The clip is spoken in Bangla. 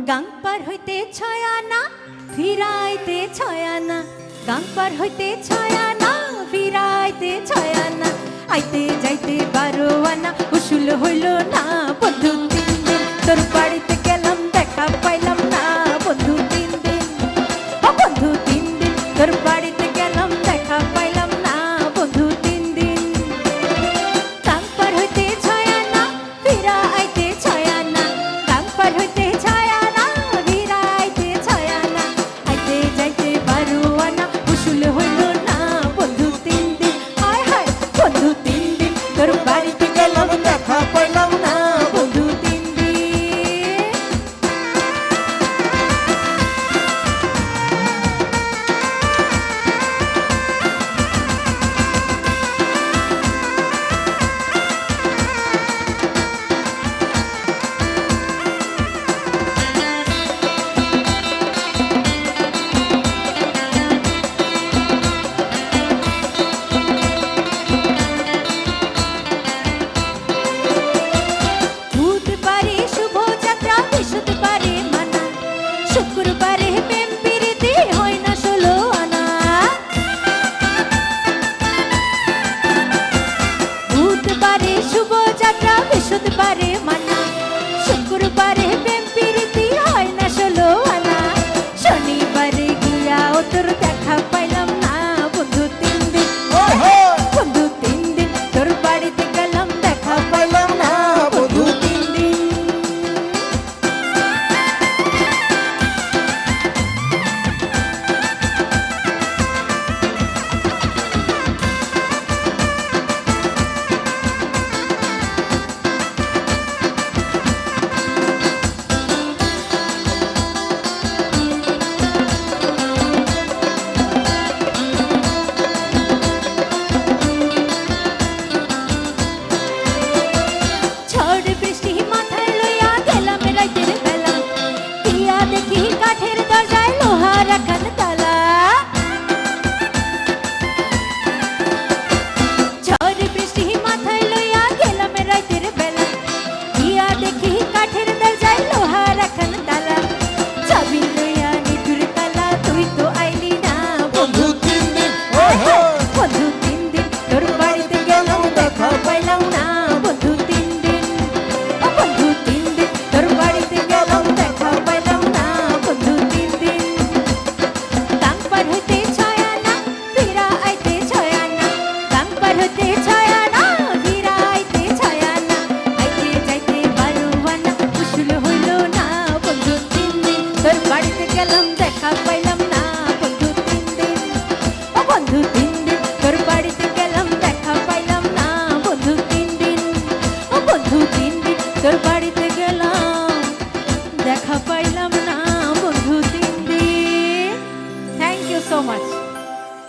গাং পার হইতে 6 আনা ফিরাইতে 6 আনা, গাং পার হইতে 6 আনা ফিরাইতে 6 আনা, আইতে যাইতে 12 আনা উসুল হইল না বন্ধু 3 দিন, তোর বাড়িতে গেলাম দেখা পাইলাম না বন্ধু 3 দিন, ও বন্ধু 3 দিন, তোর বাড়িতে গেলাম দেখা পাইলাম না বন্ধু 3 দিন। গাং পার হইতে 6 আনা ফিরাইতে 6 আনা, গাং পার হইতে 6 আনা ফিরাইতে 6 আনা, আইতে যাইতে 12 আনা উসুল হইল না বন্ধু 3 দিন, হায় হায় বন্ধু 3 দিন, তোর বাড়িতে গেলাম দেখা পাইলাম না বন্ধু 3 দিন। বুধবারে শুভযাত্রা, বৃহস্পতিবারে মানা, শুক্রবারে প্রেম প্রীতি হয় না 16 আনা। বুধবারে শুভযাত্রা, বৃহস্পতিবারে মানা, শুক্রবারে প্রেম প্রীতি হয় না 16 আনা, শনিবারে গিয়া ও তোর দেখা পাইলাম না বন্ধু 3 দিন, বন্ধু 3 দিন, তোর বাড়িতে গেলাম দেখা পাইলাম না বন্ধু 3 দিন। ঝড় বৃষ্টি মাথায় লইয়া গেলাম রাতের বেলা, গিয়া দেখি কাঠের দরজায় লোহা রাখান তালা। ঝড় বৃষ্টি মাথায় লইয়া গেলাম রাতের বেলা, গিয়া দেখি কাঠের দরজায় লোহা রাখান তালা, চাবি লইয়া নিঠুর তালা তুই তো আইলি না বন্ধু 3 দিন, বন্ধু 3 দিন, তোর বাড়িতে গেলাম দেখা পাইলাম না বন্ধু 3 দিন, ও বন্ধু 3 দিন, তোর বাড়িতে গেলাম দেখা পাইলাম না বন্ধু 3 দিন। গাং পার হইতে 6 আনা ফিরাইতে 6 আনা, গাং পার হইতে 6 আনা ফিরাইতে 6 আনা, আইতে যাইতে 12 আনা উসুল হইল না বন্ধু 3 দিন, তোর বাড়িতে গেলাম দেখা পাইলাম না বন্ধু 3 দিন, ও বন্ধু 3 দিন, তোর বাড়িতে গেলাম দেখা পাইলাম না বন্ধু 3 দিন, ও বন্ধু 3 দিন, তোর বাড়িতে গেলাম দেখা পাইলাম না বন্ধু 3 দিন। Thank you so much.